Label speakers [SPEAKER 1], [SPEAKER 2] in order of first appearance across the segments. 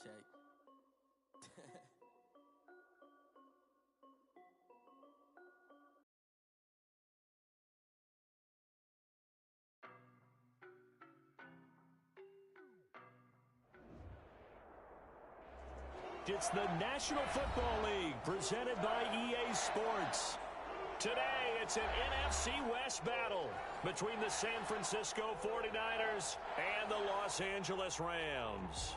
[SPEAKER 1] Check.
[SPEAKER 2] It's the National Football League presented by EA Sports. Today, it's an NFC West battle between the San Francisco 49ers and the Los Angeles Rams.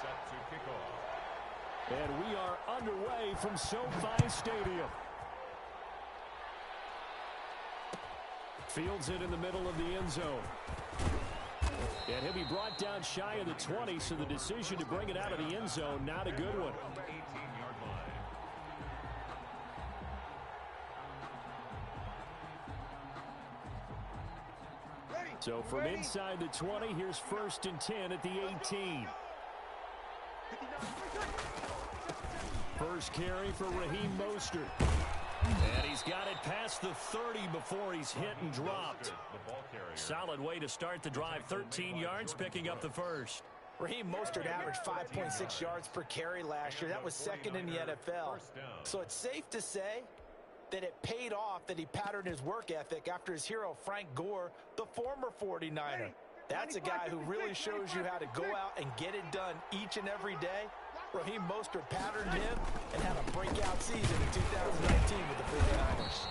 [SPEAKER 3] Set to kick off.
[SPEAKER 2] And we are underway from SoFi Stadium. Fields it in the middle of the end zone. And he'll be brought down shy of the 20, so the decision to bring it out of the end zone, not a good one.
[SPEAKER 3] 18-yard line.
[SPEAKER 2] So from inside the 20, here's 1st and 10 at the 18. First carry for Raheem Mostert. And he's got it past the 30 before he's hit and dropped. Solid way to start the drive. 13 yards, picking up the first.
[SPEAKER 4] Raheem Mostert averaged 5.6 yards per carry last year. That was second in the NFL. So it's safe to say that it paid off that he patterned his work ethic after his hero, Frank Gore, the former 49er. That's a guy who really shows you how to go out and get it done each and every day. Raheem Mostert patterned him and had a breakout season in 2019 with the 49ers.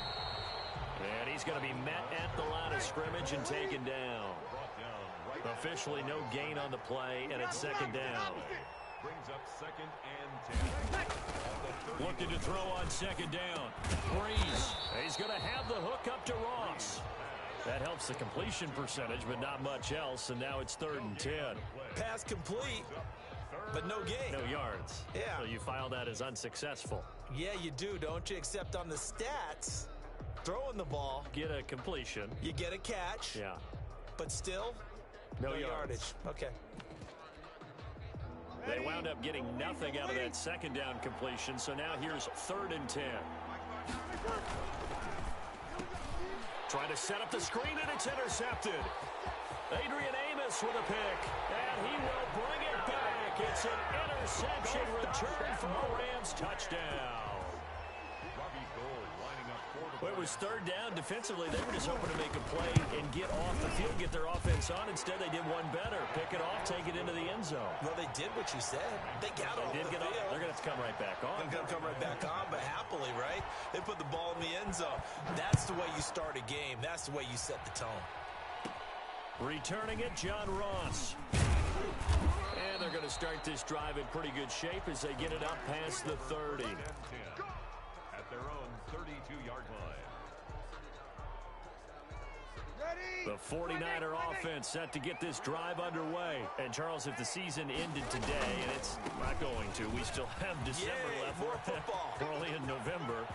[SPEAKER 2] And he's going to be met at the line of scrimmage and taken down. Officially no gain on the play, and it's 2nd down.
[SPEAKER 3] Brings up 2nd and 10.
[SPEAKER 2] Looking to throw on 2nd down. Breeze. He's going to have the hook up to Ross. That helps the completion percentage, but not much else, and now it's 3rd and 10.
[SPEAKER 4] Pass complete, but no gain.
[SPEAKER 2] No yards.
[SPEAKER 4] Yeah.
[SPEAKER 2] So you file that as unsuccessful.
[SPEAKER 4] Yeah, you do, don't you? Except on the stats, throwing the ball.
[SPEAKER 2] Get a completion.
[SPEAKER 4] You get a catch.
[SPEAKER 2] Yeah.
[SPEAKER 4] But still,
[SPEAKER 2] no
[SPEAKER 4] yardage. Okay.
[SPEAKER 2] They wound up getting nothing out of that 2nd down completion, so now here's 3rd and 10. Trying to set up the screen, and it's intercepted. Adrian Amos with a pick, and he will bring it back. It's an interception return from a Rams touchdown. Well, it was 3rd down. Defensively, they were just hoping to make a play and get off the field, get their offense on. Instead, they did one better. Pick it off, take it into the end zone.
[SPEAKER 4] Well, they did what you said. They got off the field.
[SPEAKER 2] They're going to have to come right back on.
[SPEAKER 4] They're going to come right back on, but happily, right? They put the ball in the end zone. That's the way you start a game. That's the way you set the tone.
[SPEAKER 2] Returning it, John Ross. And they're going to start this drive in pretty good shape as they get it up past the 30.
[SPEAKER 3] At their own 32-yard line.
[SPEAKER 2] The 49er offense set to get this drive underway. And, Charles, if the season ended today, and it's not going to, we still have December left.
[SPEAKER 4] More football.
[SPEAKER 2] We're only in November.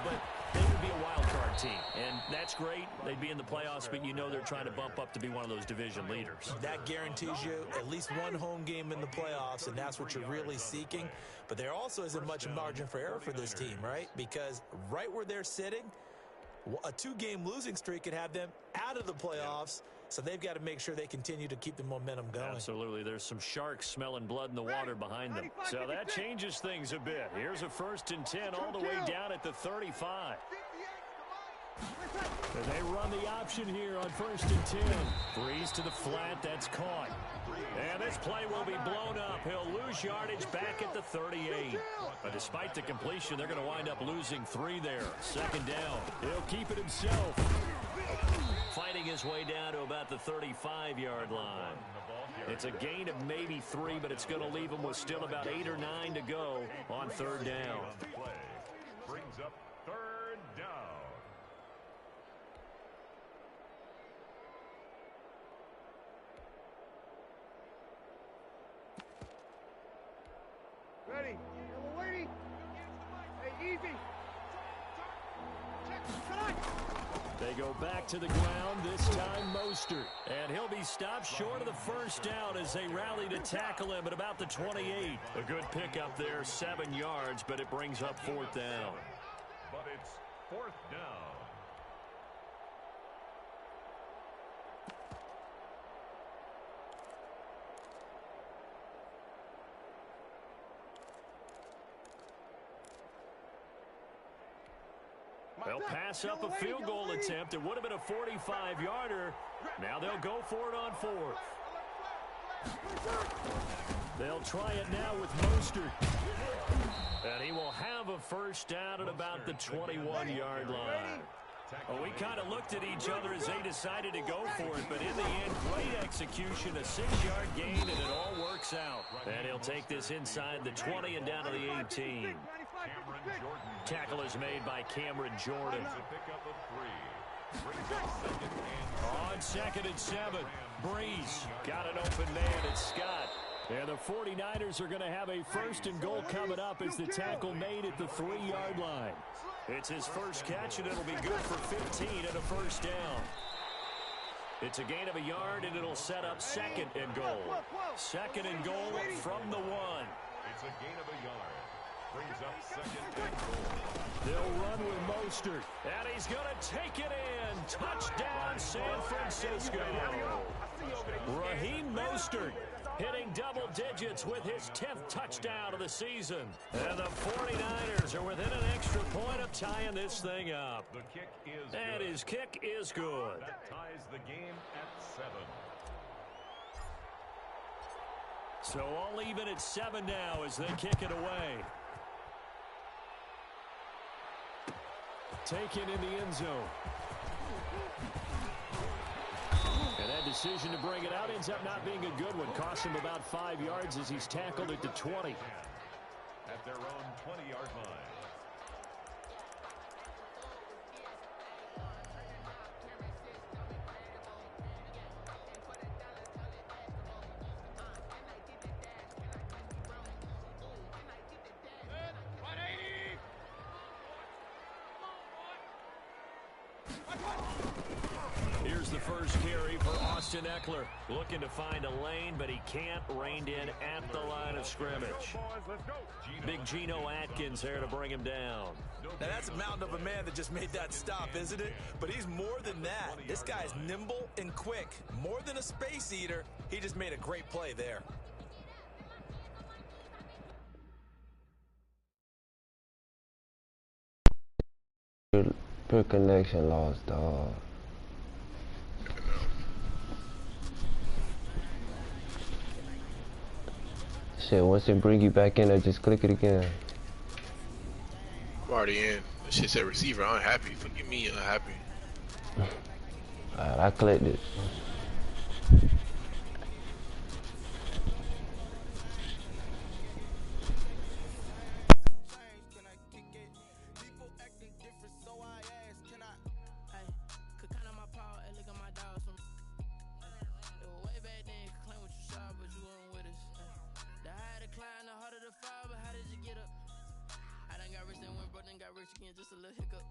[SPEAKER 2] But they would be a wild card team. And that's great. They'd be in the playoffs, but you know they're trying to bump up to be one of those division leaders.
[SPEAKER 4] That guarantees you at least one home game in the playoffs, and that's what you're really seeking. But there also isn't much margin for error for this team, right? Because right where they're sitting, a 2-game losing streak could have them out of the playoffs, so they've got to make sure they continue to keep the momentum going.
[SPEAKER 2] Absolutely. There's some sharks smelling blood in the water behind them. So that changes things a bit. Here's a 1st and 10 all the way down at the 35. And they run the option here on 1st and 10. Breeze to the flat. That's caught. And this play will be blown up. He'll lose yardage back at the 38. But despite the completion, they're going to wind up losing 3 there. 2nd down. He'll keep it himself. Fighting his way down to about the 35-yard line. It's a gain of maybe 3, but it's going to leave him with still about 8 or 9 to go on 3rd down.
[SPEAKER 3] Brings up 3rd down.
[SPEAKER 5] Ready. Yellow lady. Hey, easy.
[SPEAKER 2] They go back to the ground, this time Mostert. And he'll be stopped short of the 1st down as they rally to tackle him at about the 28. A good pickup there, 7 yards, but it brings up 4th down.
[SPEAKER 3] It's 4th down.
[SPEAKER 2] They'll pass up a field goal attempt. It would have been a 45-yarder. Now they'll go for it on 4th. They'll try it now with Mostert. And he will have a first down at about the 21-yard line. Well, we kind of looked at each other as they decided to go for it, but in the end, great execution, a 6-yard gain, and it all works out. And he'll take this inside the 20 and down to the 18. Tackle is made by Cameron Jordan. On 2nd and 7, Breeze got an open man. It's Scott. And the 49ers are going to have a 1st and goal coming up as the tackle made at the 3-yard line. It's his first catch, and it'll be good for 15 and a first down. It's a gain of a yard, and it'll set up 2nd and goal. 2nd and goal from the 1.
[SPEAKER 3] It's a gain of a yard. Brings up 2nd and goal.
[SPEAKER 2] They'll run with Mostert, and he's going to take it in. Touchdown, San Francisco. Raheem Mostert hitting double digits with his 10th touchdown of the season. And the 49ers are within an extra point of tying this thing up.
[SPEAKER 3] The kick is
[SPEAKER 2] and
[SPEAKER 3] good.
[SPEAKER 2] His kick is good.
[SPEAKER 3] That ties the game at 7.
[SPEAKER 2] So all even at 7 now as they kick it away. Taken in the end zone. And that decision to bring it out ends up not being a good one. Cost him about 5 yards as he's tackled at the 20.
[SPEAKER 3] At their own 20-yard line.
[SPEAKER 2] Here's the first carry for Austin Eckler. Looking to find a lane, but he can't. Reined in at the line of scrimmage. Big Geno Atkins there to bring him down.
[SPEAKER 4] Now that's a mountain of a man that just made that stop, isn't it? But he's more than that. This guy's nimble and quick. More than a space eater. He just made a great play there.
[SPEAKER 1] Per connection lost, dog. Shit, once it bring you back in, I just click it again.
[SPEAKER 6] I'm already in. This shit said receiver unhappy. Forgive me, unhappy.
[SPEAKER 1] Alright, I clicked it.
[SPEAKER 7] Just a little hiccup.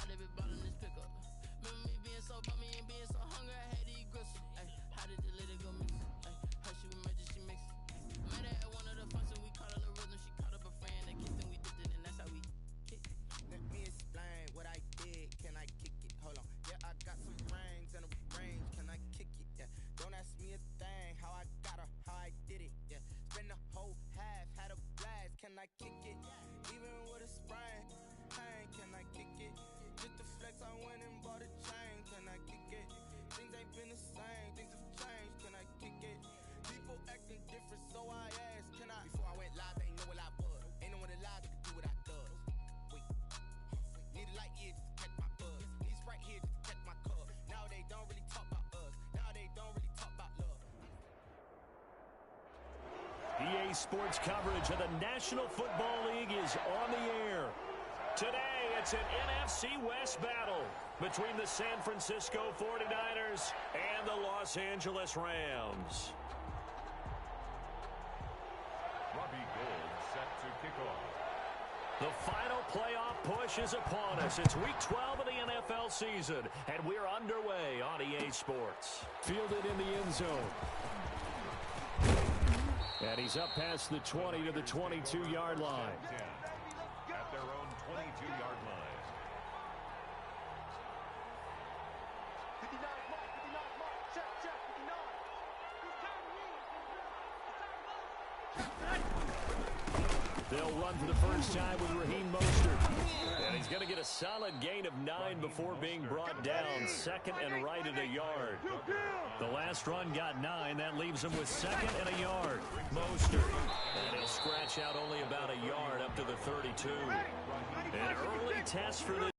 [SPEAKER 7] I live it ballin' this pickup. Remember me being so bummy and being so hungry, I had to eat gristle. Ay, how did the little go miss? Ay, her she emergency mix. Met her at one of the functions, we caught a little rhythm. She caught up a friend that kissed and we dipped it, and that's how we hit. Let me explain what I did. Can I kick it? Hold on. Yeah, I got some rings and a range. Can I kick it? Yeah. Don't ask me a thing. How I got her, how I did it. Yeah. Spend the whole half, had a blast. Can I kick it? Even with a sprain. Can I kick it? Just the flex, I went and bought a chain. Can I kick it? Things ain't been the same, things have changed. Can I kick it? People acting different, so I asked, can I? Before I went live, they ain't know what I was. Ain't no one alive that could do what I does. Wait, need a light here just to catch my buzz. Need Sprite here just to catch my cub. Now they don't really talk about us. Now they don't really talk about love.
[SPEAKER 2] EA Sports coverage of the National Football League is on the air. Today, it's an NFC West battle between the San Francisco 49ers and the Los Angeles Rams.
[SPEAKER 3] Robbie Gould set to kick off.
[SPEAKER 2] The final playoff push is upon us. It's Week 12 of the NFL season, and we're underway on EA Sports. Fielded in the end zone. And he's up past the 20 to the 22-yard line.
[SPEAKER 3] At their own 22-yard line.
[SPEAKER 2] They'll run for the first time with Raheem Mostert. And he's going to get a solid gain of 9 before being brought down. Second and right at a yard. The last run got 9. That leaves him with second and a yard. Mostert. And he'll scratch out only about a yard up to the 32. An early test for the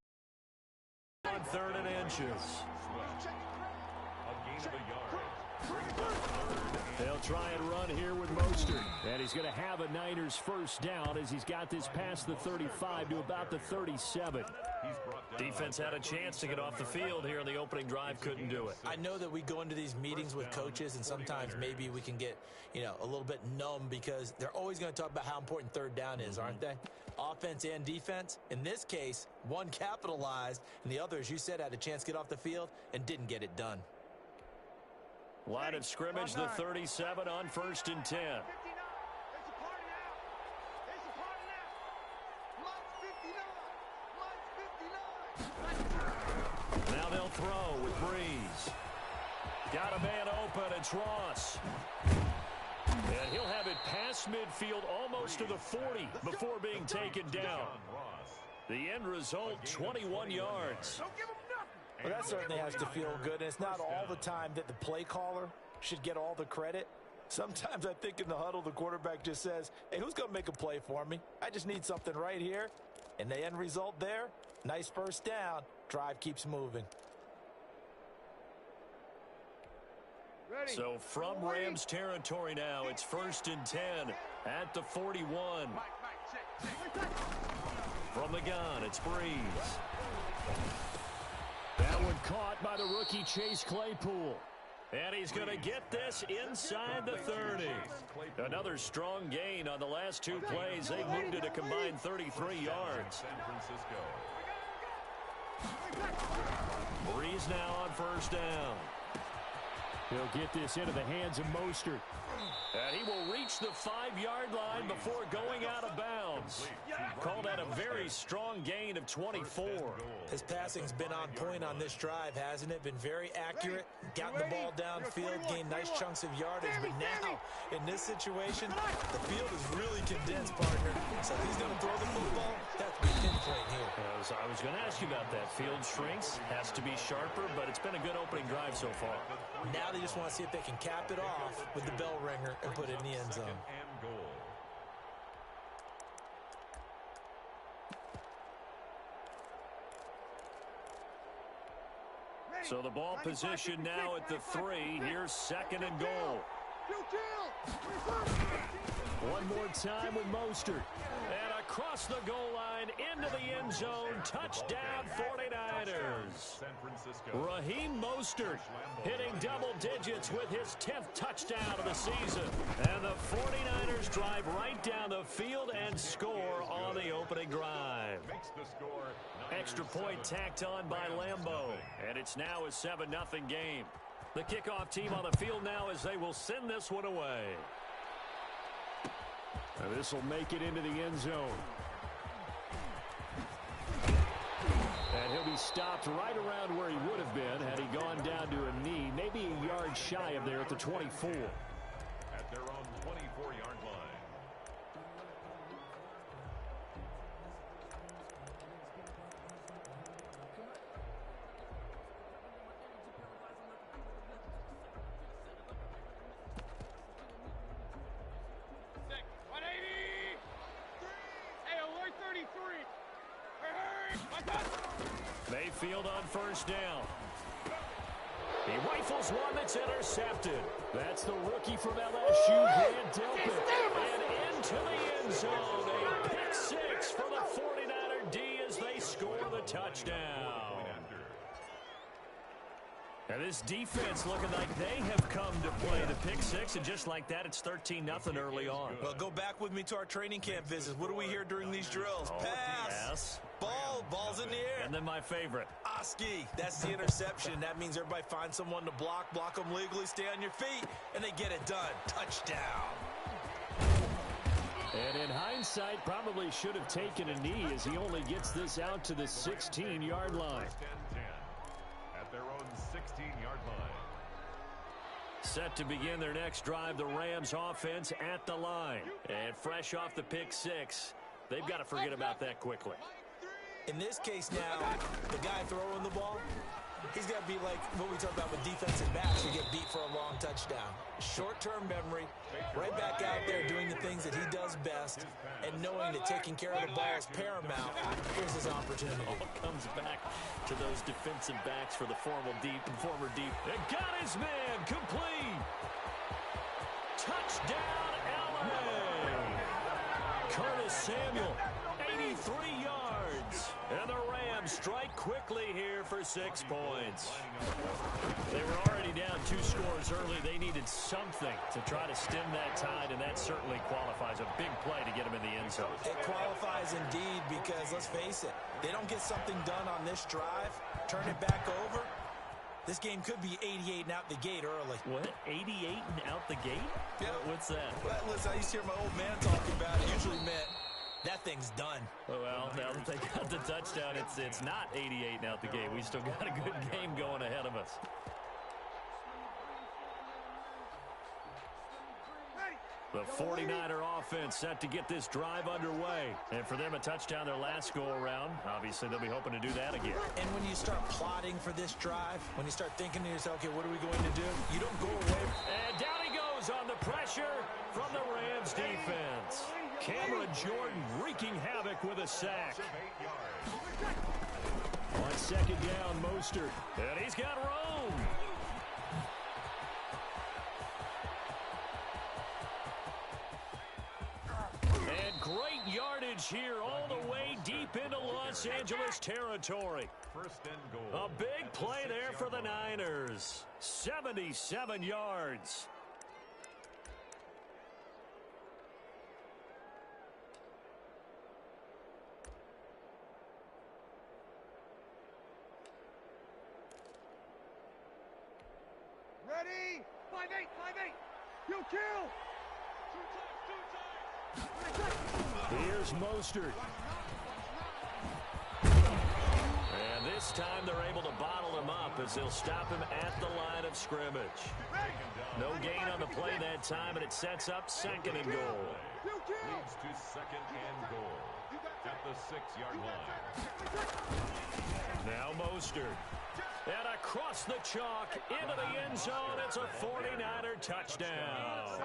[SPEAKER 2] on 3rd and inches.
[SPEAKER 3] A gain of a yard.
[SPEAKER 2] They'll try and run here with Mostert. And he's going to have a Niners first down as he's got this past the 35 to about the 37. Defense had a chance to get off the field here in the opening drive, couldn't do it.
[SPEAKER 4] I know that we go into these meetings with coaches, and sometimes maybe we can get, a little bit numb because they're always going to talk about how important 3rd down is, aren't they? Offense and defense. In this case, one capitalized, and the other, as you said, had a chance to get off the field and didn't get it done.
[SPEAKER 2] Line of scrimmage, the 37 on 1st and 10. Now they'll throw with Breeze. Got a man open, it's Ross. And he'll have it past midfield almost to the 40 before being taken down. The end result, 21 yards.
[SPEAKER 4] Well, that certainly has to feel good, and it's not all the time that the play caller should get all the credit. Sometimes I think in the huddle, the quarterback just says, hey, who's going to make a play for me? I just need something right here. And the end result there, nice first down. Drive keeps moving.
[SPEAKER 2] So from Rams territory now, it's 1st and 10 at the 41. From the gun, it's Breeze. That one caught by the rookie Chase Claypool. And he's going to get this inside the 30. Another strong gain on the last 2 plays. They moved it a combined 33 yards. Breeze now on 1st down. He'll get this into the hands of Mostert. And he will reach the 5-yard line before going out of bounds. Called out a very strong gain of 24.
[SPEAKER 4] His passing's been on point on this drive, hasn't it? Been very accurate, gotten the ball downfield, gained nice chunks of yardage. But now, in this situation, the field is really condensed, partner. So if he's going to throw the football, that's be pinpoint here.
[SPEAKER 2] I was going to ask you about that. Field shrinks, has to be sharper, but it's been a good opening drive so far.
[SPEAKER 4] Now they just want to see if they can cap it off with the bell ringer and put it in the end zone.
[SPEAKER 2] So the ball position now at the 3. Here's 2nd and goal. One more time with Mostert. And across the goal line into the end zone. Touchdown 49ers. Raheem Mostert hitting double digits with his 10th touchdown of the season. And the 49ers drive right down the field and score on the opening drive. Extra point tacked on by Lambeau. And it's now a 7-0 game. The kickoff team on the field now as they will send this one away. And this will make it into the end zone. And he'll be stopped right around where he would have been had he gone down to a knee, maybe a yard shy of there at the 24.
[SPEAKER 3] At their own 24-yard line.
[SPEAKER 2] Mayfield on 1st down. He rifles one that's intercepted. That's the rookie from LSU, Grant Delpit. And into the end zone. A pick 6 for the 49er D as they score the touchdown. And this defense looking like they have come to play the pick 6, and just like that, it's 13-0 early on.
[SPEAKER 4] Well, go back with me to our training camp visits. What do we hear during these drills? Pass.
[SPEAKER 2] Yes.
[SPEAKER 4] Ball's in the air.
[SPEAKER 2] And then my favorite.
[SPEAKER 4] Oski, that's the interception. That means everybody finds someone to block them legally, stay on your feet, and they get it done. Touchdown.
[SPEAKER 2] And in hindsight, probably should have taken a knee as he only gets this out to the 16-yard line.
[SPEAKER 3] At their own 16-yard line.
[SPEAKER 2] Set to begin their next drive, the Rams offense at the line. And fresh off the pick six, they've got to forget about that quickly.
[SPEAKER 4] In this case now, the guy throwing the ball, he's got to be like what we talk about with defensive backs who get beat for a long touchdown. Short-term memory, right back out there doing the things that he does best, and knowing that taking care of the ball is paramount. Here's his opportunity.
[SPEAKER 2] All comes back to those defensive backs for the former deep. It got his man complete. Touchdown, LA. Curtis Samuel, 83 yards. And the Rams strike quickly here for 6 points. They were already down 2 scores early. They needed something to try to stem that tide, and that certainly qualifies. A big play to get them in the end zone.
[SPEAKER 4] It qualifies indeed because, let's face it, they don't get something done on this drive, turn it back over, this game could be 88 and out the gate early.
[SPEAKER 2] What? 88 and out the gate?
[SPEAKER 4] Yeah.
[SPEAKER 2] What's that?
[SPEAKER 4] Well, listen, I used to hear my old man talking about it. Usually meant that thing's done.
[SPEAKER 2] Well, now that they got the touchdown, it's not 88 and out the gate. We still got a good game going ahead of us. The 49er offense set to get this drive underway. And for them, a touchdown their last go-around. Obviously, they'll be hoping to do that again.
[SPEAKER 4] And when you start plotting for this drive, when you start thinking to yourself, okay, what are we going to do? You don't go away.
[SPEAKER 2] And down he goes on the pressure from the Rams defense. Cameron Jordan wreaking havoc with a sack. On second down, Mostert. And he's got room. And great yardage here all the way deep into Los Angeles territory.
[SPEAKER 3] First and goal.
[SPEAKER 2] A big play there for the Niners. 77 yards.
[SPEAKER 5] Ready? 5-8, 5-8. You kill.
[SPEAKER 2] Here's Mostert. And this time they're able to bottle him up as they'll stop him at the line of scrimmage. No gain on the play that time, and it sets up second and goal.
[SPEAKER 3] Leads to second and goal at the 6-yard line.
[SPEAKER 2] Now Mostert. And across the chalk into the end zone, it's a 49er touchdown.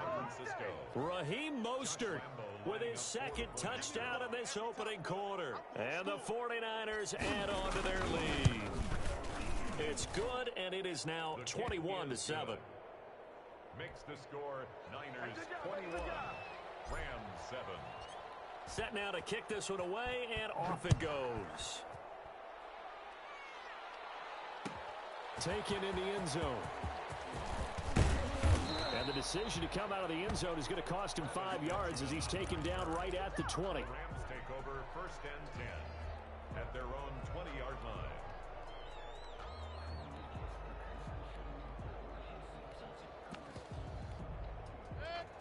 [SPEAKER 2] Raheem Mostert with his second touchdown in this opening quarter. And the 49ers add on to their lead. It's good, and it is now 21-7.
[SPEAKER 3] Makes the score Niners 21, Rams 7.
[SPEAKER 2] Set now to kick this one away, and off it goes. Taken in the end zone. And the decision to come out of the end zone is going to cost him 5 yards as he's taken down right at the 20.
[SPEAKER 3] Rams take over first and 10 at their own 20-yard line.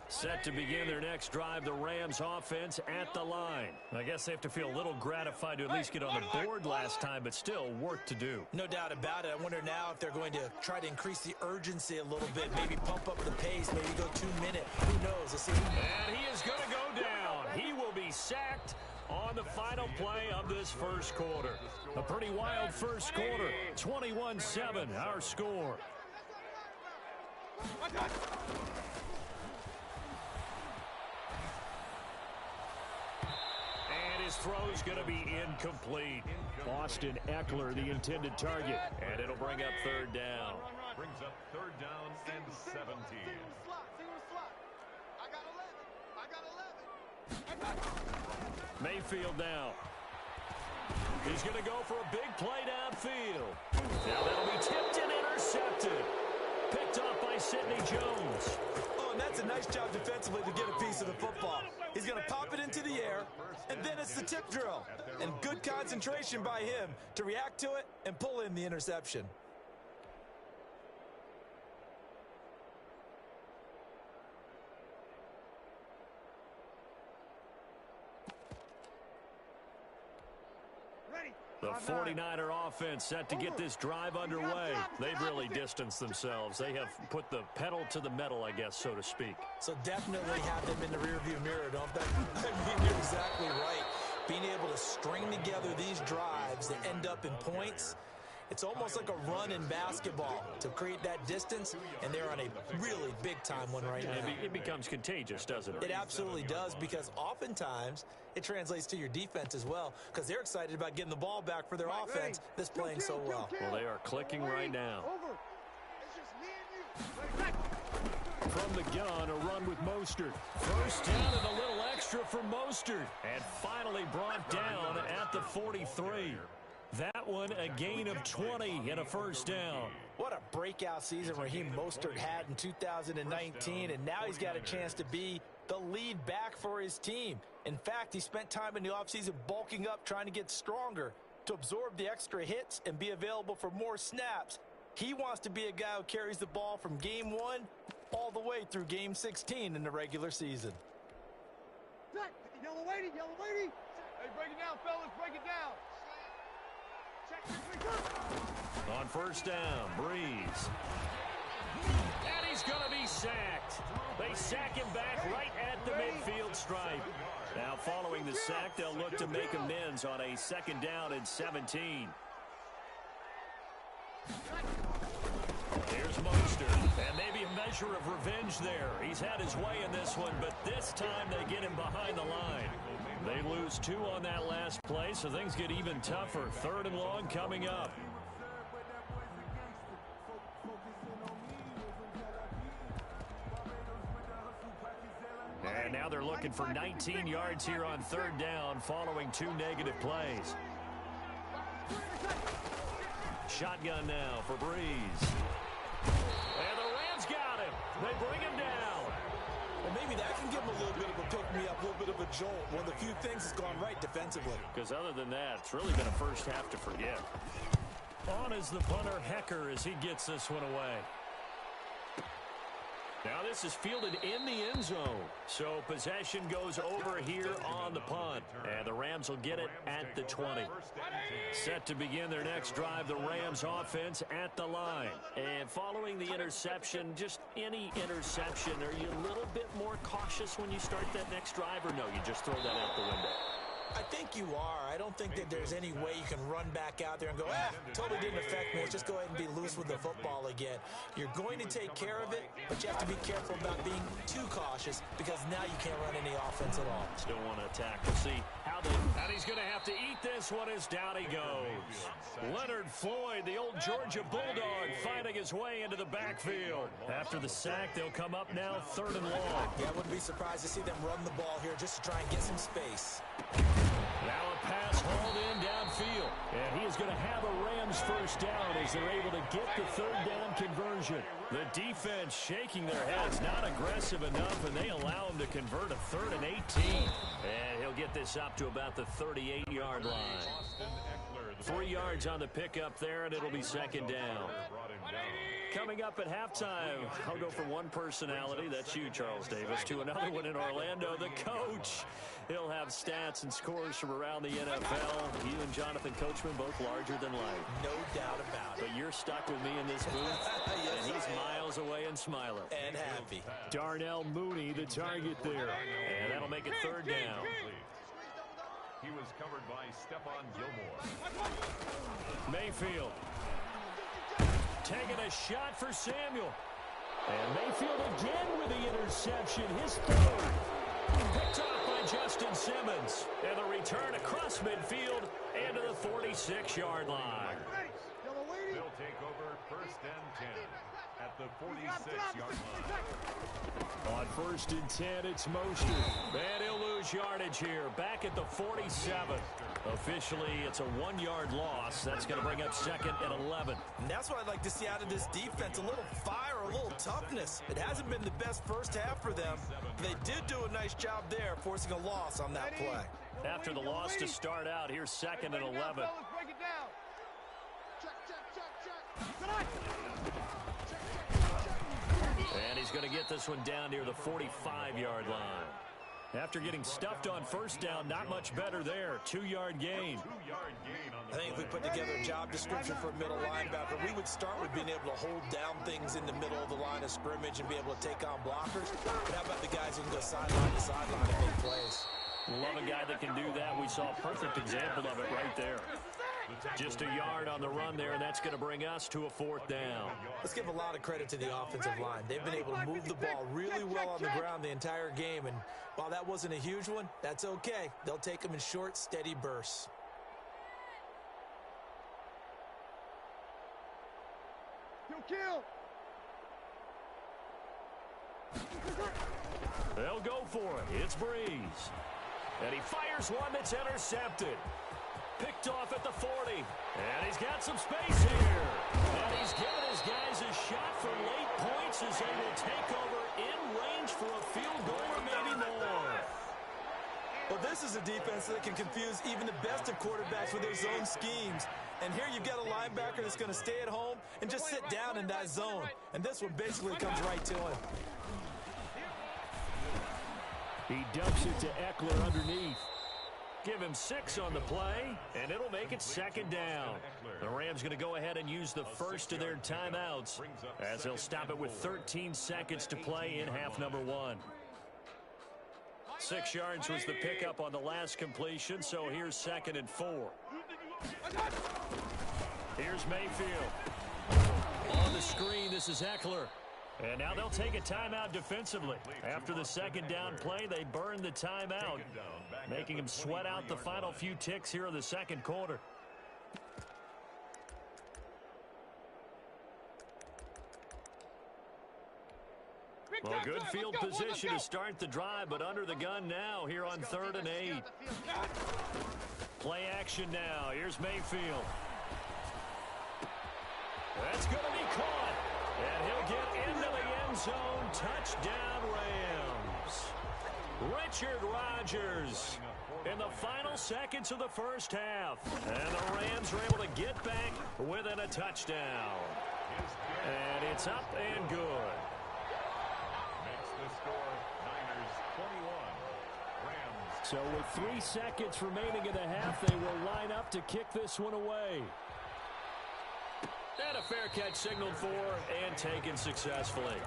[SPEAKER 2] Set to begin their next drive, the Rams offense at the line. I guess they have to feel a little gratified to at least get on the board last time, but still work to do.
[SPEAKER 4] No doubt about it. I wonder now if they're going to try to increase the urgency a little bit, maybe pump up the pace, maybe go 2 minute. Who knows? Let's see.
[SPEAKER 2] And he is going to go down. He will be sacked on the final play of this first quarter. A pretty wild first quarter. 21-7, our score. His throw's going to be incomplete. Austin Eckler, the intended target. And it'll bring up third down.
[SPEAKER 3] Brings up third down and 17.
[SPEAKER 2] Mayfield now. He's going to go for a big play downfield. Now that'll be tipped and intercepted. Picked off by Sidney Jones.
[SPEAKER 4] Oh, and that's a nice job defensively to get a piece of the football. He's going to pop it into the air, and then it's the tip drill. And good concentration by him to react to it and pull in the interception.
[SPEAKER 5] Ready?
[SPEAKER 2] The 49er offense set to get this drive underway. They've really distanced themselves. They have put the pedal to the metal, I guess, so to speak.
[SPEAKER 4] So definitely have them in the rearview mirror, don't they? I mean, you're exactly right. Being able to string together these drives that end up in points, it's almost like a run in basketball to create that distance, and they're on a really big-time one right now.
[SPEAKER 2] It becomes contagious, doesn't it?
[SPEAKER 4] It absolutely does, because oftentimes it translates to your defense as well, because they're excited about getting the ball back for their offense that's playing so well.
[SPEAKER 2] Well, they are clicking right now. From the gun, a run with Mostert. First down and a little extra for Mostert. And finally brought down at the 43. That one a gain of 20 and a first down.
[SPEAKER 4] What a breakout season Raheem Mostert had in 2019, and now he's got a chance to be the lead back for his team. In fact, he spent time in the offseason bulking up, trying to get stronger to absorb the extra hits and be available for more snaps. He wants to be a guy who carries the ball from game 1 all the way through game 16 in the regular season.
[SPEAKER 5] Yellow lady, yellow lady. Hey, break it down, fellas, break it down.
[SPEAKER 2] On first down, Breeze. And he's going to be sacked. They sack him back right at the midfield stripe. Now following the sack, they'll look to make amends on a second down and 17. Here's Mostert, and maybe a measure of revenge there. He's had his way in this one, but this time they get him behind the line. They lose 2 on that last play, so things get even tougher. 3rd and long coming up. And now they're looking for 19 yards here on 3rd down following 2 negative plays. Shotgun now for Breeze. And the Rams got him. They bring him down.
[SPEAKER 4] And maybe that can give him a little bit of a pick-me-up, a little bit of a jolt. One of the few things that's gone right defensively.
[SPEAKER 2] Because other than that, it's really been a first half to forget. On is the punter, Hecker, as he gets this one away. Now this is fielded in the end zone. So possession goes over here on the punt. And the Rams will get it at the 20. Set to begin their next drive, the Rams offense at the line. And following the interception, just any interception, are you a little bit more cautious when you start that next drive, or no, you just throw that out the window?
[SPEAKER 4] I think you are. I don't think that there's any way you can run back out there and go, totally didn't affect me. Let's just go ahead and be loose with the football again. You're going to take care of it, but you have to be careful about being too cautious, because now you can't run any offense at all.
[SPEAKER 2] Still want to attack. We'll see how they... And he's going to have to eat this one as down he goes. Leonard Floyd, the old Georgia Bulldog, finding his way into the backfield. After the sack, they'll come up now 3rd and long.
[SPEAKER 4] Yeah, I wouldn't be surprised to see them run the ball here just to try and get some space.
[SPEAKER 2] Now a pass hauled in downfield. And he is going to have a Rams first down as they're able to get the 3rd down conversion. The defense shaking their heads, not aggressive enough, and they allow him to convert a 3rd and 18. And he'll get this up to about the 38-yard line. 3 yards on the pickup there, and it'll be 2nd down. Coming up at halftime, I'll go from one personality, that's you, Charles Davis, to another one in Orlando, the coach. He'll have stats and scores from around the NFL. You and Jonathan Coachman, both larger than life.
[SPEAKER 4] No doubt about it.
[SPEAKER 2] But you're stuck with me in this booth,
[SPEAKER 4] Yes,
[SPEAKER 2] and he's miles away and smiling.
[SPEAKER 4] And happy.
[SPEAKER 2] Darnell Mooney, the target there. And that'll make it 3rd down.
[SPEAKER 3] He was covered by Stephon Gilmore.
[SPEAKER 2] Mayfield. Taking a shot for Samuel. And Mayfield again with the interception, his 3rd. Picked off by Justin Simmons. And the return across midfield and to the 46-yard line.
[SPEAKER 3] They'll take over 1st and 10 at the 46-yard line.
[SPEAKER 2] On 1st and 10, it's Mostert. And he'll lose yardage here. Back at the 47. Officially, it's a 1-yard loss. That's going to bring up 2nd and 11.
[SPEAKER 4] And that's what I'd like to see out of this defense. A little fire, a little toughness. It hasn't been the best first half for them. They did do a nice job there, forcing a loss on that play.
[SPEAKER 2] After the loss to start out, here's 2nd and 11.
[SPEAKER 5] Break it down. Check.
[SPEAKER 2] And he's going to get this one down near the 45-yard line. After getting stuffed on first down, not much better there. 2-yard gain.
[SPEAKER 4] I think if we put together a job description for a middle linebacker, we would start with being able to hold down things in the middle of the line of scrimmage and be able to take on blockers. But how about the guys who can go sideline to sideline and make plays?
[SPEAKER 2] Love a guy that can do that. We saw a perfect example of it right there. Just a yard on the run there, and that's going to bring us to a 4th down.
[SPEAKER 4] Let's give a lot of credit to the offensive line. They've been able to move the ball really well on the ground the entire game, and while that wasn't a huge one, that's okay. They'll take them in short, steady bursts.
[SPEAKER 5] Kill.
[SPEAKER 2] They'll go for it. It's Breeze. And he fires one that's intercepted. Picked off at the 40. And he's got some space here. And he's given his guys a shot for late points as they will take over in range for a field goal or maybe more.
[SPEAKER 4] Well, this is a defense that can confuse even the best of quarterbacks with their zone schemes. And here you've got a linebacker that's going to stay at home and just sit down in that zone. And this one basically comes right to him.
[SPEAKER 2] He dumps it to Eckler underneath. Give him 6 on the play, and it'll make it 2nd down. The Rams going to go ahead and use the first of their timeouts as they'll stop it with 13 seconds to play in half number 1. 6 yards was the pickup on the last completion, so here's 2nd and 4. Here's Mayfield. On the screen, this is Eckler. And now they'll take a timeout defensively. After the 2nd down play, they burn the timeout, making him sweat out the final few ticks here in the 2nd quarter. Well, good field position to start the drive, but under the gun now here on 3rd and 8. Play action now. Here's Mayfield. That's going to be caught. And he'll get into the end zone. Touchdown, Rams. Richard Rodgers in the final seconds of the first half. And the Rams are able to get back within a touchdown. And it's up and good.
[SPEAKER 3] Makes the score Niners 21. Rams.
[SPEAKER 2] So with 3 seconds remaining in the half, they will line up to kick this one away. And a fair catch signaled for and taken successfully.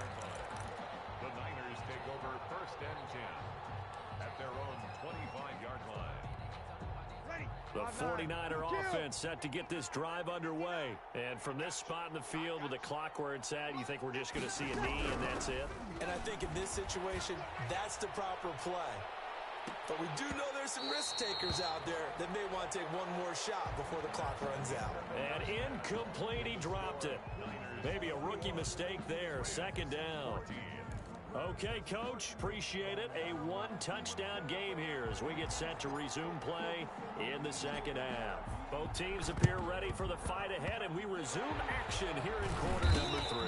[SPEAKER 3] The Niners take over 1st and 10 at their own 25-yard line.
[SPEAKER 2] The 49er offense set to get this drive underway. And from this spot in the field with the clock where it's at, you think we're just going to see a knee and that's it?
[SPEAKER 4] And I think in this situation, that's the proper play. But we do know there's some risk takers out there that may want to take one more shot before the clock runs out.
[SPEAKER 2] And incomplete, he dropped it. Maybe a rookie mistake there. 2nd down. Okay, Coach, appreciate it. A 1-touchdown game here as we get set to resume play in the 2nd half. Both teams appear ready for the fight ahead, and we resume action here in quarter number 3.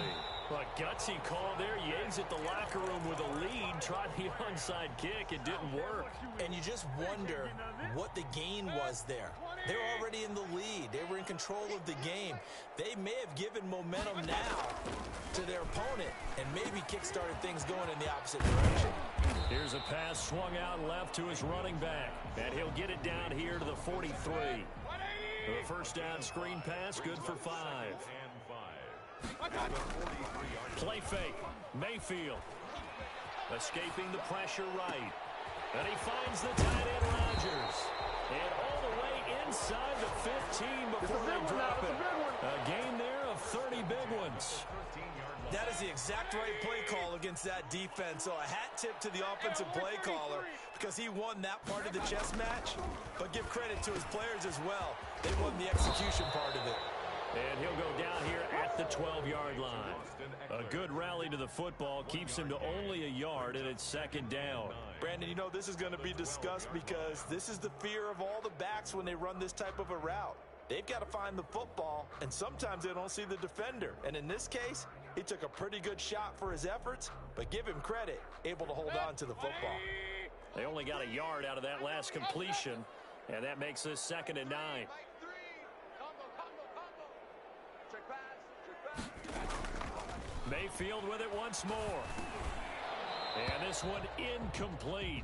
[SPEAKER 2] A gutsy call there. Yates at the locker room with a lead. Tried the onside kick. It didn't work.
[SPEAKER 4] And you just wonder what the gain was there. They're already in the lead. They were in control of the game. They may have given momentum now to their opponent and maybe kick-started things going in the opposite direction.
[SPEAKER 2] Here's a pass swung out left to his running back. And he'll get it down here to the 43. The 1st down screen pass, good for 5. Play fake. Mayfield. Escaping the pressure right. And he finds the tight end Rodgers. And all the way inside the 15 before they drop it. A gain there of 30 big ones.
[SPEAKER 4] That is the exact right play call against that defense. So a hat tip to the offensive play caller because he won that part of the chess match. But give credit to his players as well. They won the execution part of it.
[SPEAKER 2] And he'll go down here at the 12-yard line. A good rally to the football keeps him to only a yard, and it's 2nd down.
[SPEAKER 4] Brandon, you know this is going to be discussed because this is the fear of all the backs when they run this type of a route. They've got to find the football, and sometimes they don't see the defender. And in this case, he took a pretty good shot for his efforts, but give him credit, able to hold on to the football.
[SPEAKER 2] They only got a yard out of that last completion, and that makes this 2nd and 9. Mayfield with it once more. And this one incomplete.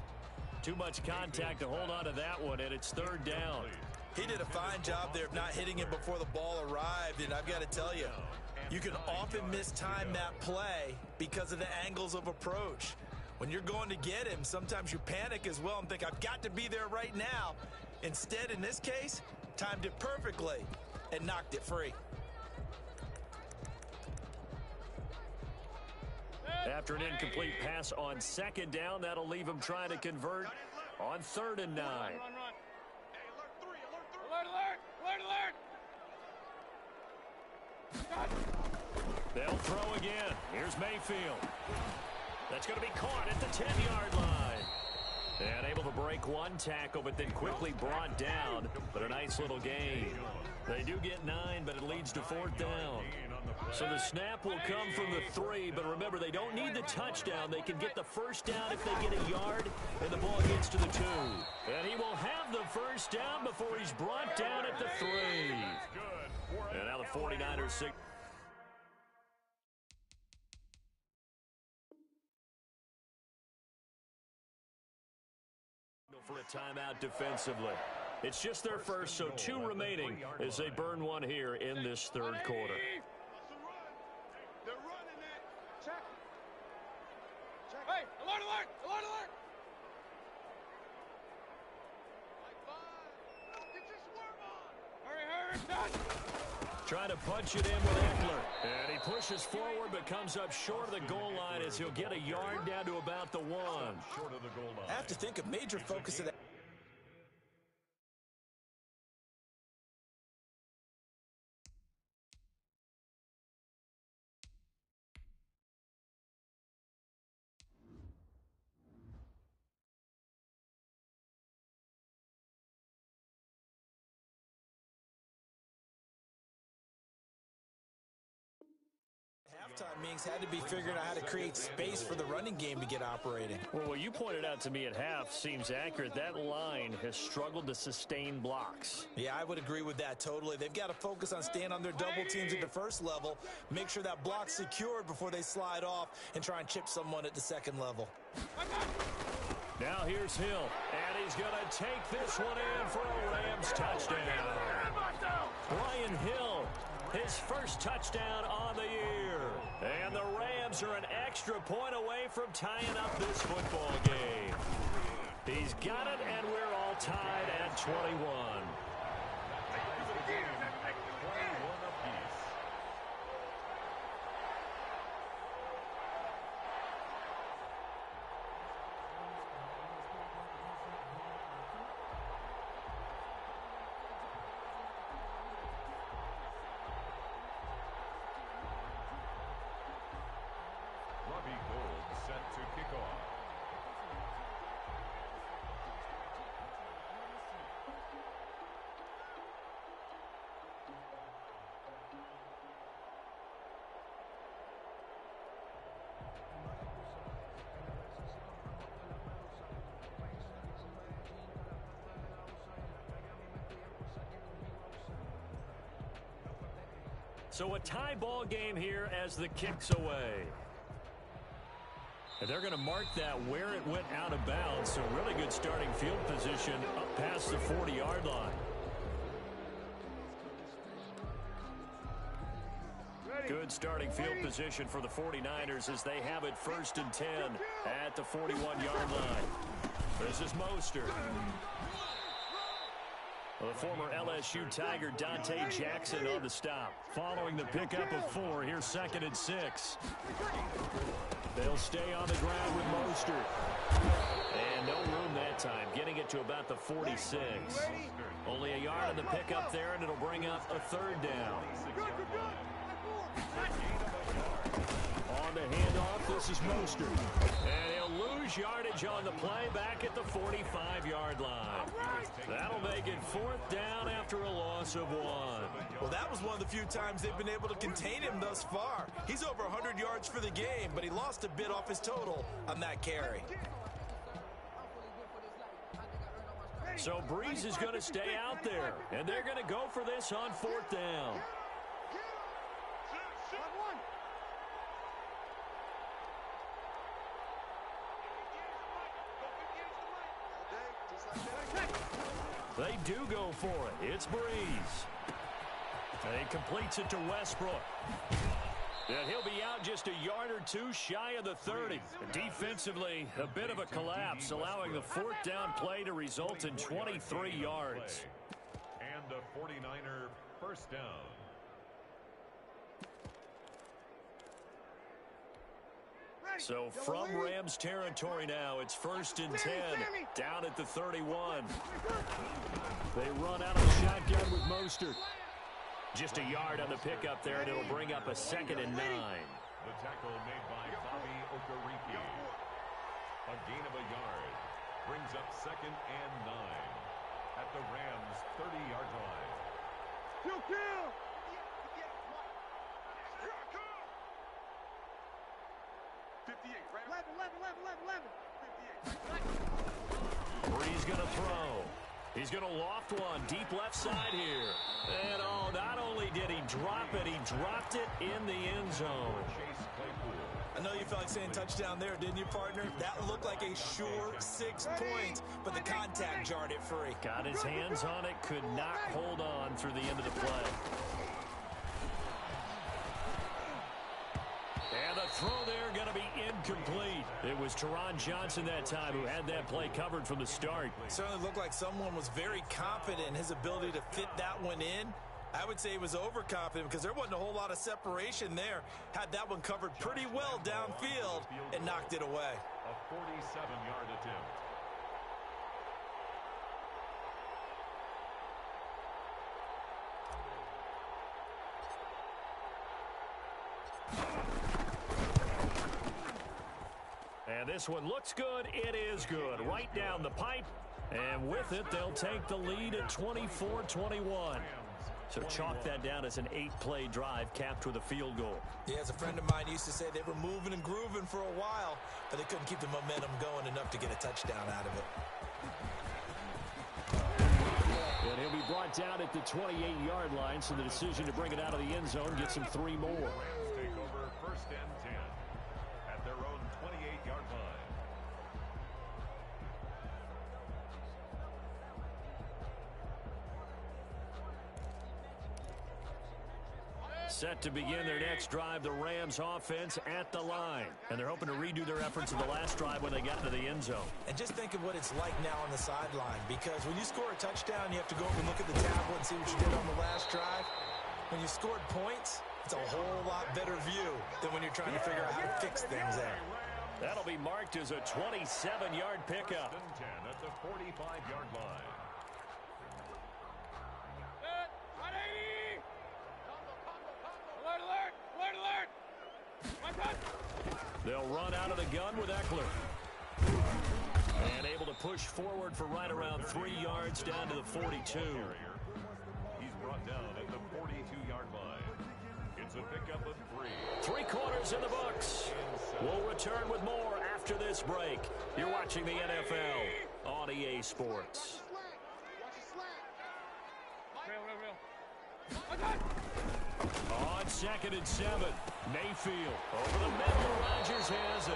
[SPEAKER 2] Too much contact to hold on to that one, and it's third down.
[SPEAKER 4] He did a fine job there of not hitting it before the ball arrived, and I've got to tell you, you can often mistime that play because of the angles of approach. When you're going to get him, sometimes you panic as well and think, I've got to be there right now. Instead, in this case, timed it perfectly and knocked it free.
[SPEAKER 2] After an incomplete pass on second down, that'll leave him trying to convert on 3rd and 9.
[SPEAKER 5] Run. Alert.
[SPEAKER 2] They'll throw again. Here's Mayfield. That's going to be caught at the 10-yard line. And able to break one tackle, but then quickly brought down. But a nice little gain. They do get 9, but it leads to 4th down. So the snap will come from the 3, but remember, they don't need the touchdown. They can get the first down if they get a yard, and the ball gets to the 2. And he will have the first down before he's brought down at the 3. And now the 49ers signal for a timeout defensively. It's just their first, so 2 remaining as they burn one here in this 3rd quarter.
[SPEAKER 5] They're running it. Check. Hey, alert. Get your swerve on. Hurry, touch.
[SPEAKER 2] Trying to punch it in with Eckler. And he pushes forward but comes up short of the goal line as he'll get a yard down to about the 1.
[SPEAKER 3] Short of the goal line.
[SPEAKER 4] I have to think a major focus of that. Halftime meetings had to be figuring out how to create space for the running game to get operating.
[SPEAKER 2] Well, what you pointed out to me at half seems accurate. That line has struggled to sustain blocks.
[SPEAKER 4] Yeah, I would agree with that totally. They've got to focus on staying on their double teams at the first level, make sure that block's secured before they slide off, and try and chip someone at the second level.
[SPEAKER 2] Now here's Hill, and he's going to take this one in for a Rams touchdown. Brian Hill, his first touchdown on the year. And the Rams are an extra point away from tying up this football game. He's got it, and we're all tied at 21.
[SPEAKER 3] Set to kick off.
[SPEAKER 2] So a tie ball game here as the kick's away. And they're going to mark that where it went out of bounds. So really good starting field position up past the 40-yard line. Good starting field position for the 49ers as they have it 1st and 10 at the 41-yard line. This is Mostert. The former LSU Tiger Dante Jackson on the stop. Following the pickup of 4, here's 2nd and 6. They'll stay on the ground with Mostert. And no room that time, getting it to about the 46. Only a yard on the pickup there, and it'll bring up a 3rd down. On the handoff, this is Mostert. And he'll lose yardage on the play back at the 45-yard line. That'll make it 4th down after a loss of 1.
[SPEAKER 4] Well, that was one of the few times they've been able to contain him thus far. He's over 100 yards for the game, but he lost a bit off his total on that carry.
[SPEAKER 2] So Breeze is going to stay out there, and they're going to go for this on 4th down. They do go for it. It's Breeze. And he completes it to Westbrook. And he'll be out just a yard or two shy of the 30. Defensively, a bit of a collapse, allowing the fourth down play to result in 23 yards.
[SPEAKER 3] And a 49er first down.
[SPEAKER 2] So from Rams territory now, it's 1st and 10, down at the 31. They run out of the shotgun with Mostert. Just a yard on the pickup there, and it'll bring up a 2nd and 9.
[SPEAKER 3] The tackle made by Bobby Okereke. A gain of a yard. Brings up 2nd and 9 at the Rams' 30-yard line.
[SPEAKER 5] Kill! 58, right? 11.
[SPEAKER 2] Breeze going to throw. He's going to loft one deep left side here. And not only did he drop it, he dropped it in the end zone.
[SPEAKER 4] I know you felt like saying touchdown there, didn't you, partner? That looked like a sure 6 points, but the contact jarred it free.
[SPEAKER 2] Got his hands on it, could not hold on through the end of the play. And the throw there going to be incomplete. It was Teron Johnson that time who had that play covered from the start.
[SPEAKER 4] It certainly looked like someone was very confident in his ability to fit that one in. I would say he was overconfident because there wasn't a whole lot of separation there. Had that one covered pretty well downfield and knocked it away.
[SPEAKER 3] A 47-yard attempt.
[SPEAKER 2] And this one looks good. It is good. Right down the pipe. And with it, they'll take the lead at 24-21. So chalk that down as an 8-play drive capped with a field goal.
[SPEAKER 4] Yeah, as a friend of mine used to say, they were moving and grooving for a while, but they couldn't keep the momentum going enough to get a touchdown out of it.
[SPEAKER 2] And he'll be brought down at the 28-yard line, so the decision to bring it out of the end zone gets him 3 more.
[SPEAKER 3] Rams take over 1st and 10 at their own 28-yard line.
[SPEAKER 2] Set to begin their next drive, the Rams offense at the line. And they're hoping to redo their efforts in the last drive when they got into the end zone.
[SPEAKER 4] And just think of what it's like now on the sideline, because when you score a touchdown, you have to go over and look at the tablet and see what you did on the last drive. When you scored points, it's a whole lot better view than when you're trying to figure out how to fix things there.
[SPEAKER 2] That'll be marked as a 27-yard pickup.
[SPEAKER 3] 1st and 10 at the 45-yard line.
[SPEAKER 2] They'll run out of the gun with Eckler. And able to push forward for right around 3 yards down to the 42.
[SPEAKER 3] He's brought down at the 42-yard line. It's a pickup of 3.
[SPEAKER 2] 3 quarters in the books. We'll return with more after this break. You're watching the NFL on EA Sports. On 2nd and 7, Mayfield over the middle. Rodgers has it.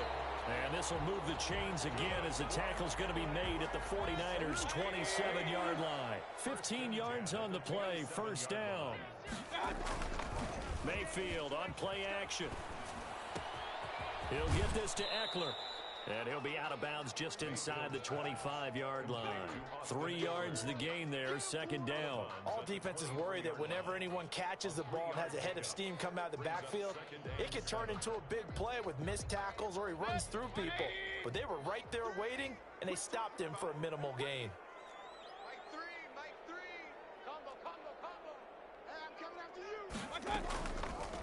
[SPEAKER 2] And this will move the chains again as the tackle's going to be made at the 49ers' 27-yard line. 15 yards on the play, 1st down. Mayfield on play action. He'll get this to Eckler. And he'll be out of bounds just inside the 25-yard line. 3 yards the gain there, 2nd down.
[SPEAKER 4] All defenses worry that whenever anyone catches the ball and has a head of steam come out of the backfield, it could turn into a big play with missed tackles or he runs through people. But they were right there waiting, and they stopped him for a minimal gain.
[SPEAKER 5] Mike 3. Combo. Hey, I'm coming after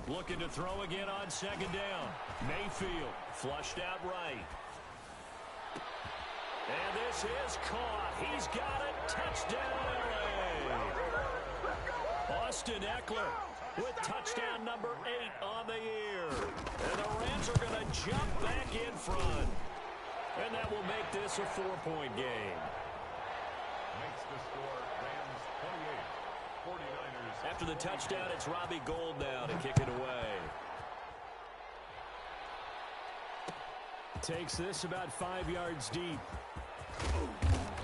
[SPEAKER 5] you.
[SPEAKER 2] Looking to throw again on 2nd down. Mayfield flushed out right. And this is caught. He's got it. Touchdown, LA. Austin Eckler with touchdown number 8 on the year. And the Rams are going to jump back in front. And that will make this a 4-point game.
[SPEAKER 3] Makes the score Rams 28. 49ers.
[SPEAKER 2] After the touchdown, it's Robbie Gould now to kick it away. Takes this about 5 yards deep.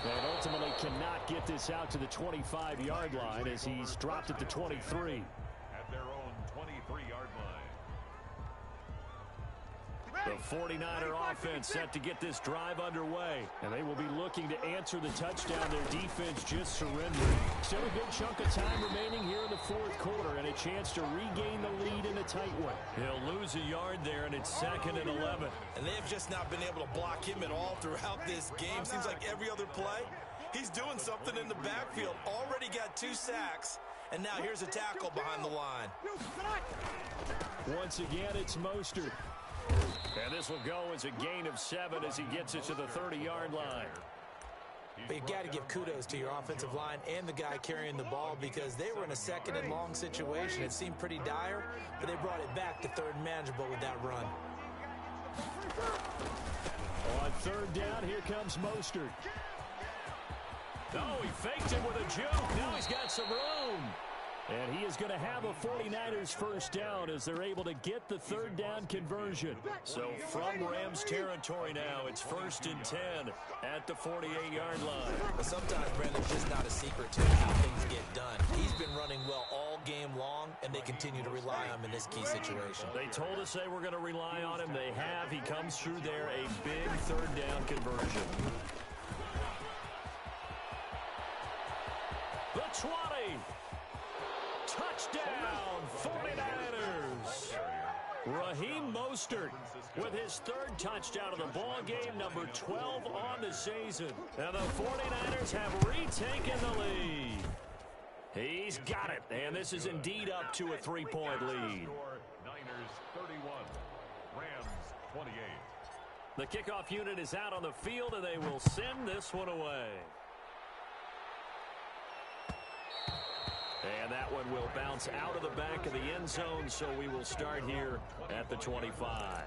[SPEAKER 2] And ultimately cannot get this out to the 25-yard line as he's dropped at the 23.
[SPEAKER 3] At their own 23-yard line.
[SPEAKER 2] The 49er offense set to get this drive underway. And they will be looking to answer the touchdown their defense just surrendered. Still a good chunk of time remaining here in the fourth quarter and a chance to regain the lead in a tight one. He'll lose a yard there, and it's 2nd and 11.
[SPEAKER 4] And they've just not been able to block him at all throughout this game. Seems like every other play, he's doing something in the backfield. Already got 2 sacks, and now here's a tackle behind the line.
[SPEAKER 2] Once again, it's Mostert. And this will go as a gain of 7 as he gets it to the 30-yard line.
[SPEAKER 4] But you've got to give kudos to your offensive line and the guy carrying the ball because they were in a 2nd and long situation. It seemed pretty dire, but they brought it back to 3rd and manageable with that run.
[SPEAKER 2] On 3rd down, here comes Mostert. Oh, he faked it with a juke. Now he's got some room. And he is going to have a 49ers first down as they're able to get the 3rd down conversion. So from Rams territory now, it's 1st and 10 at the 48-yard line.
[SPEAKER 4] But sometimes, Brandon, there's just not a secret to how things get done. He's been running well all game long, and they continue to rely on him in this key situation.
[SPEAKER 2] They told us they were going to rely on him. They have. He comes through there, a big 3rd down conversion. The 20. Touchdown, 49ers. Raheem Mostert with his 3rd touchdown of the ball game, number 12 on the season. And the 49ers have retaken the lead. He's got it, and this is indeed up to a 3-point lead.
[SPEAKER 3] Niners 31, Rams 28.
[SPEAKER 2] The kickoff unit is out on the field, and they will send this one away. And that one will bounce out of the back of the end zone, so we will start here at the 25.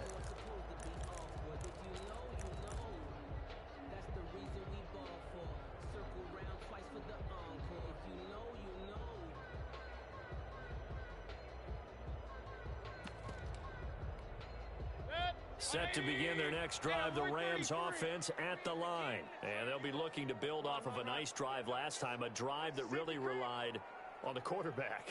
[SPEAKER 2] Set to begin their next drive, the Rams offense at the line. And they'll be looking to build off of a nice drive last time, a drive that really relied on the quarterback.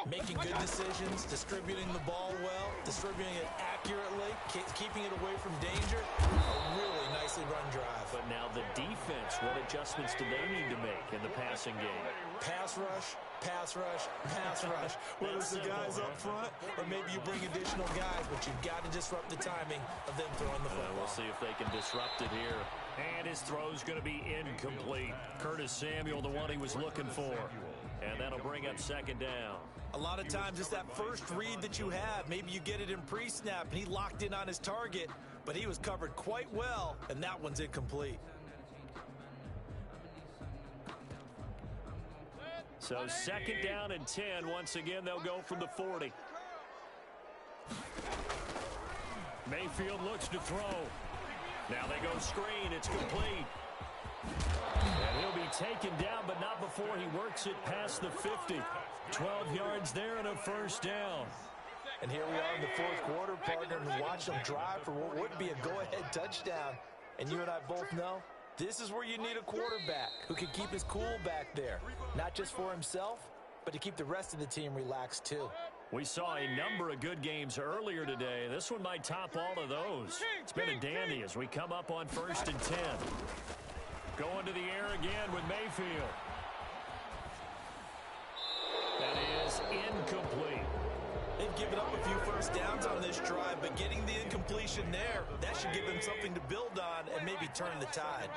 [SPEAKER 4] Making good decisions, distributing the ball well, distributing it accurately, keeping it away from danger. A really nicely run drive.
[SPEAKER 2] But now the defense, what adjustments do they need to make in the passing game?
[SPEAKER 4] Pass rush, pass rush, pass rush. Whether it's the guys up front or maybe you bring additional guys, but you've got to disrupt the timing of them throwing the football.
[SPEAKER 2] We'll see if they can disrupt it here. And his throw's going to be incomplete. Curtis Samuel, the one he was looking for. And that'll bring up 2nd down.
[SPEAKER 4] A lot of times it's that first read that you have. Maybe you get it in pre-snap, and he locked in on his target, but he was covered quite well, and that one's incomplete.
[SPEAKER 2] So 2nd down and 10. Once again, they'll go from the 40. Mayfield looks to throw. Now they go screen. It's complete. And he'll be taken down, but not before he works it past the 50. 12 yards there and a first down.
[SPEAKER 4] And here we are in the fourth quarter, partner, and watch them drive for what would be a go-ahead touchdown. And you and I both know this is where you need a quarterback who can keep his cool back there. Not just for himself, but to keep the rest of the team relaxed too.
[SPEAKER 2] We saw a number of good games earlier today. This one might top all of those. It's been a dandy as we come up on 1st and 10. Going to the air again with Mayfield. That is incomplete.
[SPEAKER 4] They've given up a few first downs on this drive, but getting the incompletion there, that should give them something to build on and maybe turn the tide.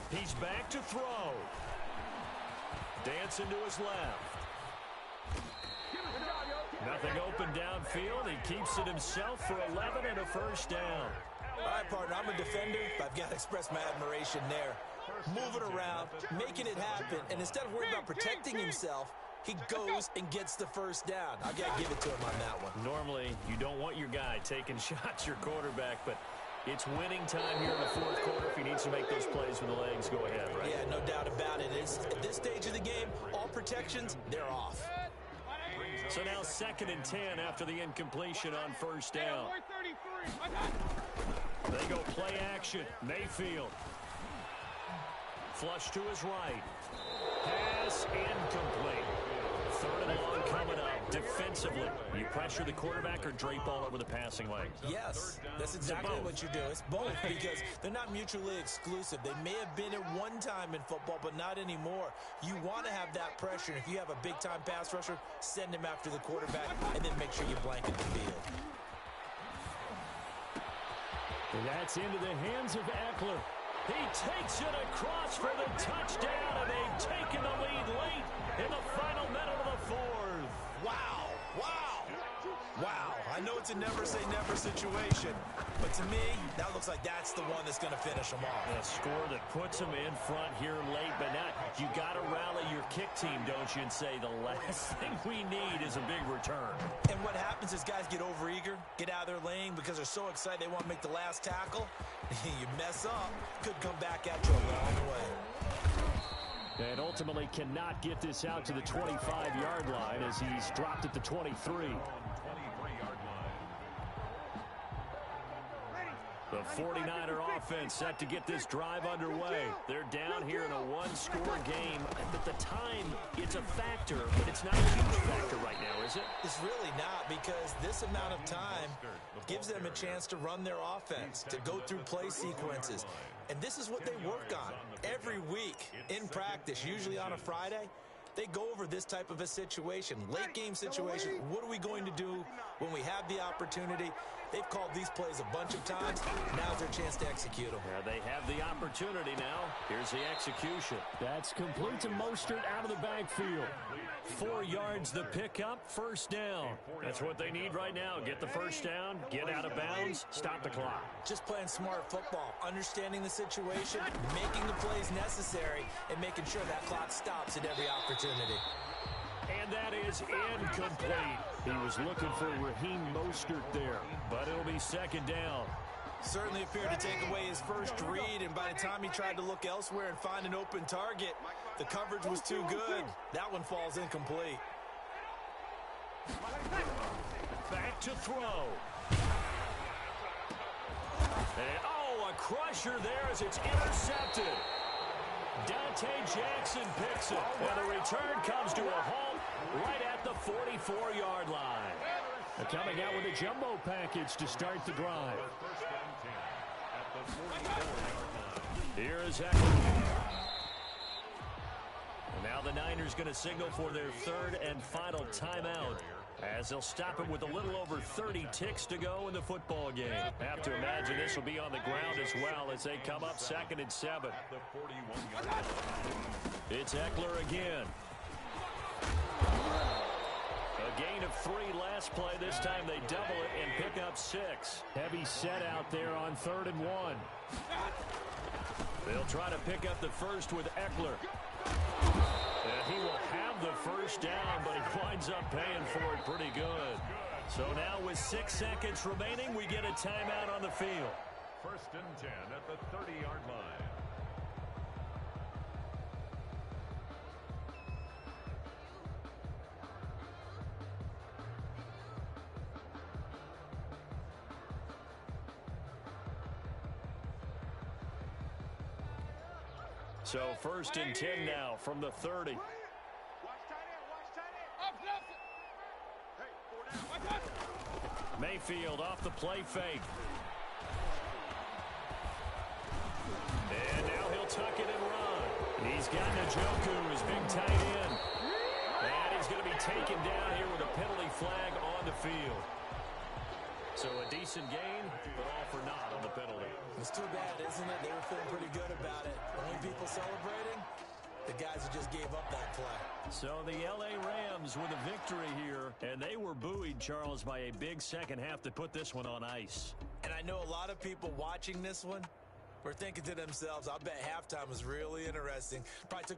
[SPEAKER 2] He's back to throw. Dancing to his left. Nothing open downfield. He keeps it himself for 11 and a first down.
[SPEAKER 4] All right, partner, I'm a defender, but I've got to express my admiration there. Moving around, making it happen, and instead of worrying about protecting himself, he goes and gets the first down. I've got to give it to him on that one.
[SPEAKER 2] Normally, you don't want your guy taking shots, your quarterback, but it's winning time here in the fourth quarter. If he needs to make those plays with the legs, go ahead, right?
[SPEAKER 4] Yeah, no doubt about it. At this stage of the game, all protections, they're off.
[SPEAKER 2] So now 2nd and 10 after the incompletion on first down. They go play action. Mayfield. Flush to his right. Pass incomplete. 3rd and long coming up. Defensively, you pressure the quarterback or drape all over the passing lane?
[SPEAKER 4] Yes, that's exactly what you do. It's both because they're not mutually exclusive. They may have been at one time in football, but not anymore. You want to have that pressure. If you have a big-time pass rusher, send him after the quarterback, and then make sure you blanket the field.
[SPEAKER 2] And that's into the hands of Eckler. He takes it across for the touchdown, and they've taken the lead late in the final minute of the 4th.
[SPEAKER 4] Wow, wow, wow. I know it's a never-say-never situation, but to me, that looks like that's the one that's going to finish them off.
[SPEAKER 2] A score that puts them in front here late, but not. You got to rally your kick team, don't you, and say the last thing we need is a big return.
[SPEAKER 4] And what happens is guys get overeager, get out of their lane because they're so excited they want to make the last tackle. You mess up, could come back at you a long way.
[SPEAKER 2] And ultimately cannot get this out to the 25-yard line as he's dropped at the 23. The 49er offense set to get this drive underway. They're down here in a one-score game. At the time, it's a factor, but it's not a huge factor right now, is it?
[SPEAKER 4] It's really not, because this amount of time gives them a chance to run their offense, to go through play sequences. And this is what they work on every week in practice, usually on a Friday. They go over this type of a situation, late game situation. What are we going to do when we have the opportunity? They've called these plays a bunch of times. Now's their chance to execute them.
[SPEAKER 2] Yeah, they have the opportunity now. Here's the execution. That's complete to Mostert out of the backfield. 4 yards the pickup, 1st down. That's what they need right now. Get the 1st down, get out of bounds, stop the clock.
[SPEAKER 4] Just playing smart football, understanding the situation, making the plays necessary, and making sure that clock stops at every opportunity.
[SPEAKER 2] And that is incomplete. He was looking for Raheem Mostert there, but it'll be 2nd down.
[SPEAKER 4] Certainly appeared to take away his first read, and by the time he tried to look elsewhere and find an open target, the coverage was too good. That one falls incomplete.
[SPEAKER 2] Back to throw. And, a crusher there as it's intercepted. Dante Jackson picks it, and the return comes to a halt right at the 44-yard line. They're coming out with a jumbo package to start the drive. Here is Eckler. Now the Niners going to signal for their 3rd and final timeout, as they'll stop him with a little over 30 ticks to go in the football game. Have to imagine this will be on the ground as well as they come up 2nd and 7. It's Eckler again. A gain of 3 last play. This time they double it and pick up 6. Heavy set out there on 3rd and 1. They'll try to pick up the first with Eckler. And he will have the 1st down, but he winds up paying for it pretty good. So now with 6 seconds remaining, we get a timeout on the field.
[SPEAKER 3] 1st and 10 at the 30-yard line.
[SPEAKER 2] So 1st and 10 now from the 30. Mayfield off the play fake. And now he'll tuck it and run. He's got Njoku, his big tight end. And he's going to be taken down here with a penalty flag on the field. So a decent gain, but all for naught on the penalty.
[SPEAKER 4] It's too bad, isn't it? They were feeling pretty good about it. Only people celebrating, the guys who just gave up that play.
[SPEAKER 2] So the L.A. Rams with a victory here, and they were buoyed, Charles, by a big second half to put this one on ice.
[SPEAKER 4] And I know a lot of people watching this one were thinking to themselves, I bet halftime was really interesting. Probably took